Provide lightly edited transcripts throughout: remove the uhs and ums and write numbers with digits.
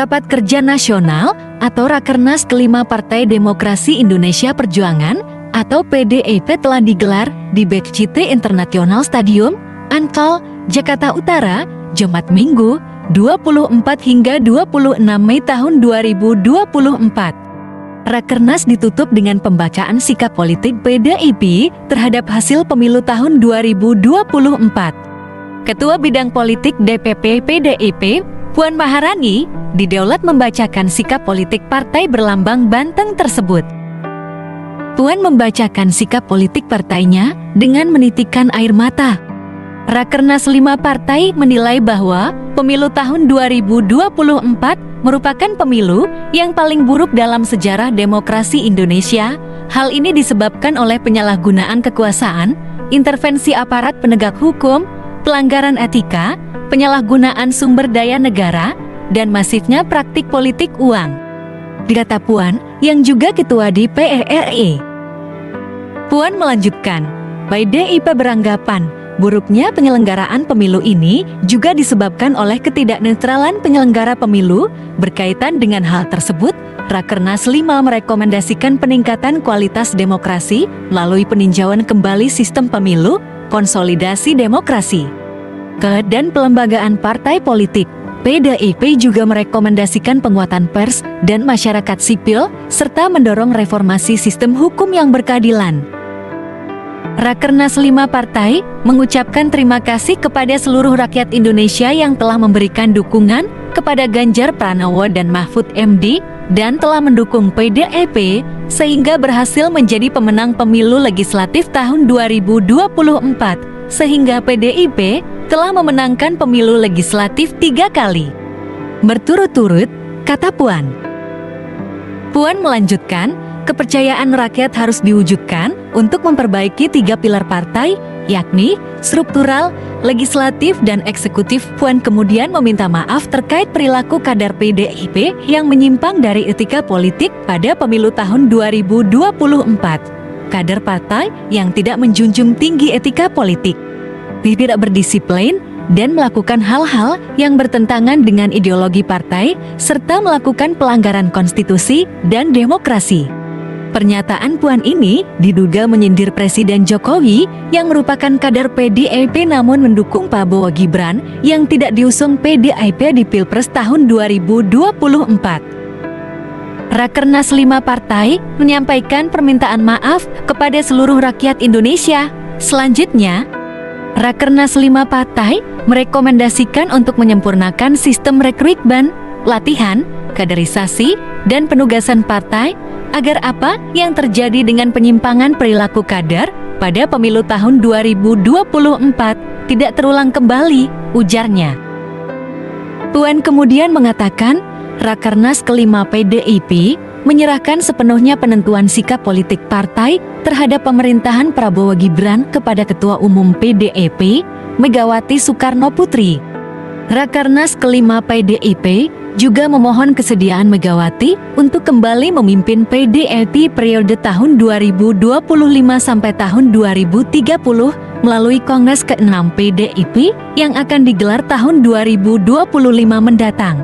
Rapat Kerja Nasional atau Rakernas kelima Partai Demokrasi Indonesia Perjuangan atau PDIP telah digelar di BCT International Stadium, Ancol, Jakarta Utara, Jumat Minggu, 24 hingga 26 Mei tahun 2024. Rakernas ditutup dengan pembacaan sikap politik PDIP terhadap hasil pemilu tahun 2024. Ketua Bidang Politik DPP PDIP, Puan Maharani, didaulat membacakan sikap politik partai berlambang banteng tersebut. Puan membacakan sikap politik partainya dengan menitikkan air mata. Rakernas 5 partai menilai bahwa pemilu tahun 2024 merupakan pemilu yang paling buruk dalam sejarah demokrasi Indonesia. Hal ini disebabkan oleh penyalahgunaan kekuasaan, intervensi aparat penegak hukum, pelanggaran etika, penyalahgunaan sumber daya negara, dan masifnya praktik politik uang, dikata Puan, yang juga ketua DPR RI. Puan melanjutkan, PDIP beranggapan, buruknya penyelenggaraan pemilu ini juga disebabkan oleh ketidaknetralan penyelenggara pemilu. Berkaitan dengan hal tersebut, Rakernas 5 merekomendasikan peningkatan kualitas demokrasi melalui peninjauan kembali sistem pemilu, konsolidasi demokrasi, dan pelembagaan partai politik. PDIP juga merekomendasikan penguatan pers dan masyarakat sipil, serta mendorong reformasi sistem hukum yang berkeadilan. Rakernas 5 partai mengucapkan terima kasih kepada seluruh rakyat Indonesia yang telah memberikan dukungan kepada Ganjar Pranowo dan Mahfud MD dan telah mendukung PDIP sehingga berhasil menjadi pemenang pemilu legislatif tahun 2024. Sehingga PDIP telah memenangkan pemilu legislatif 3 kali berturut-turut, kata Puan. Puan melanjutkan, kepercayaan rakyat harus diwujudkan untuk memperbaiki 3 pilar partai, yakni struktural, legislatif, dan eksekutif. Puan kemudian meminta maaf terkait perilaku kader PDIP yang menyimpang dari etika politik pada pemilu tahun 2024. Kader partai yang tidak menjunjung tinggi etika politik, tidak berdisiplin, dan melakukan hal-hal yang bertentangan dengan ideologi partai, serta melakukan pelanggaran konstitusi dan demokrasi. Pernyataan Puan ini diduga menyindir Presiden Jokowi yang merupakan kader PDIP namun mendukung Prabowo Gibran yang tidak diusung PDIP di Pilpres tahun 2024. Rakernas 5 partai menyampaikan permintaan maaf kepada seluruh rakyat Indonesia. Selanjutnya, Rakernas 5 partai merekomendasikan untuk menyempurnakan sistem rekrutmen, latihan, kaderisasi, dan penugasan partai agar apa yang terjadi dengan penyimpangan perilaku kader pada pemilu tahun 2024 tidak terulang kembali, ujarnya. Puan kemudian mengatakan, Rakernas kelima PDIP menyerahkan sepenuhnya penentuan sikap politik partai terhadap pemerintahan Prabowo Gibran kepada Ketua Umum PDIP, Megawati Soekarno Putri. Rakernas kelima PDIP juga memohon kesediaan Megawati untuk kembali memimpin PDIP periode tahun 2025 sampai tahun 2030 melalui Kongres ke-6 PDIP yang akan digelar tahun 2025 mendatang.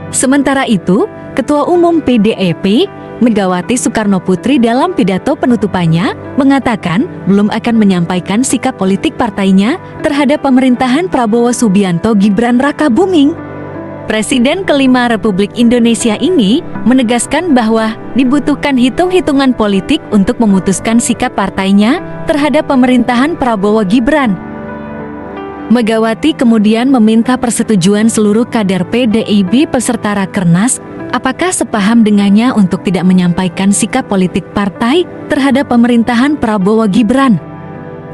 Sementara itu, Ketua Umum PDIP, Megawati Soekarno Putri dalam pidato penutupannya mengatakan belum akan menyampaikan sikap politik partainya terhadap pemerintahan Prabowo Subianto Gibran Rakabuming. Presiden kelima Republik Indonesia ini menegaskan bahwa dibutuhkan hitung-hitungan politik untuk memutuskan sikap partainya terhadap pemerintahan Prabowo Gibran. Megawati kemudian meminta persetujuan seluruh kader PDIP peserta Rakernas, apakah sepaham dengannya untuk tidak menyampaikan sikap politik partai terhadap pemerintahan Prabowo Gibran.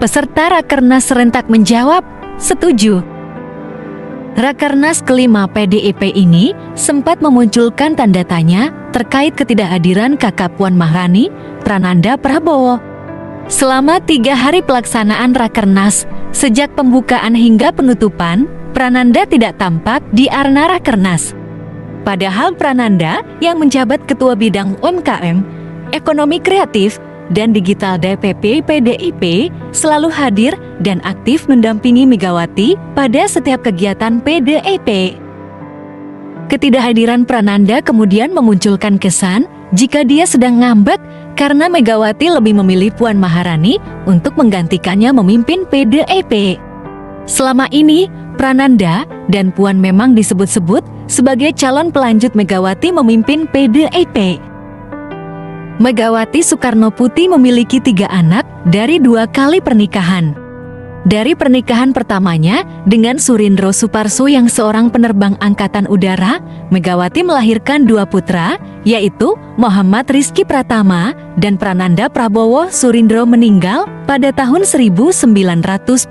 Peserta Rakernas serentak menjawab, setuju. Rakernas kelima PDIP ini sempat memunculkan tanda tanya terkait ketidakhadiran kakak Puan Maharani, Prananda Prabowo. Selama 3 hari pelaksanaan Rakernas, sejak pembukaan hingga penutupan, Prananda tidak tampak di arena Rakernas. Padahal Prananda yang menjabat Ketua Bidang UMKM, Ekonomi Kreatif, dan Digital DPP PDIP selalu hadir dan aktif mendampingi Megawati pada setiap kegiatan PDIP. Ketidakhadiran Prananda kemudian memunculkan kesan jika dia sedang ngambek karena Megawati lebih memilih Puan Maharani untuk menggantikannya memimpin PDIP. Selama ini, Prananda dan Puan memang disebut-sebut sebagai calon pelanjut Megawati memimpin PDIP. Megawati Soekarnoputri memiliki 3 anak dari 2 kali pernikahan. Dari pernikahan pertamanya dengan Surindro Suparso yang seorang penerbang angkatan udara, Megawati melahirkan 2 putra, yaitu Muhammad Rizky Pratama dan Prananda Prabowo. Surindro meninggal pada tahun 1970.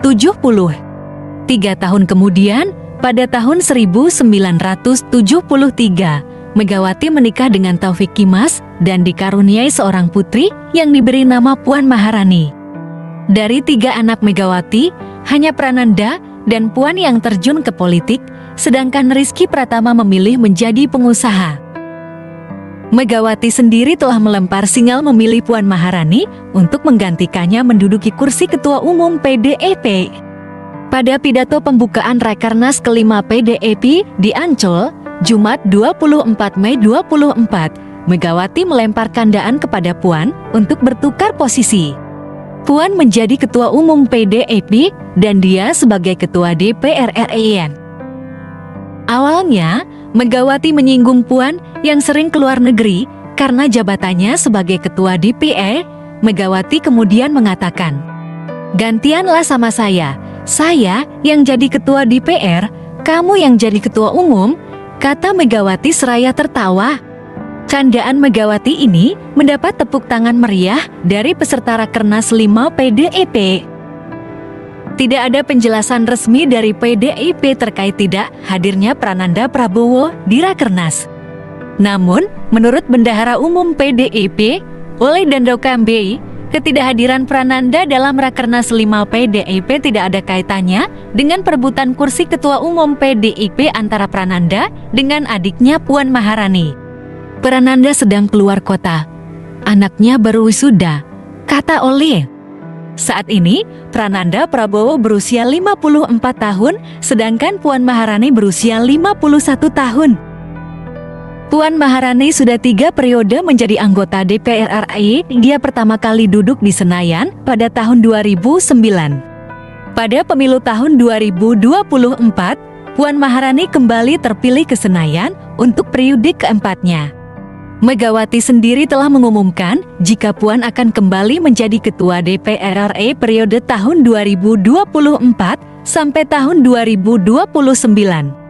3 tahun kemudian, pada tahun 1973, Megawati menikah dengan Taufik Kimas dan dikaruniai seorang putri yang diberi nama Puan Maharani. Dari 3 anak Megawati, hanya Prananda dan Puan yang terjun ke politik, sedangkan Rizky Pratama memilih menjadi pengusaha. Megawati sendiri telah melempar sinyal memilih Puan Maharani untuk menggantikannya menduduki kursi Ketua Umum PDIP. Pada pidato pembukaan Rakernas ke-5 PDIP di Ancol, Jumat 24 Mei 2024, Megawati melempar kandaan kepada Puan untuk bertukar posisi. Puan menjadi Ketua Umum PDIP dan dia sebagai Ketua DPR RI. Awalnya, Megawati menyinggung Puan yang sering keluar negeri karena jabatannya sebagai Ketua DPR. Megawati kemudian mengatakan, "Gantianlah sama saya yang jadi Ketua DPR, kamu yang jadi Ketua Umum," kata Megawati seraya tertawa. Candaan Megawati ini mendapat tepuk tangan meriah dari peserta Rakernas 5 PDIP. Tidak ada penjelasan resmi dari PDIP terkait tidak hadirnya Prananda Prabowo di Rakernas. Namun, menurut Bendahara Umum PDIP, Oleh Dandau Kambei, ketidakhadiran Prananda dalam Rakernas 5 PDIP tidak ada kaitannya dengan perebutan kursi Ketua Umum PDIP antara Prananda dengan adiknya Puan Maharani. Prananda sedang keluar kota. Anaknya baru wisuda, kata Oleh. Saat ini, Prananda Prabowo berusia 54 tahun, sedangkan Puan Maharani berusia 51 tahun. Puan Maharani sudah 3 periode menjadi anggota DPR RI. Dia pertama kali duduk di Senayan pada tahun 2009. Pada pemilu tahun 2024, Puan Maharani kembali terpilih ke Senayan untuk periode keempatnya. Megawati sendiri telah mengumumkan jika Puan akan kembali menjadi Ketua DPR RI periode tahun 2024 sampai tahun 2029.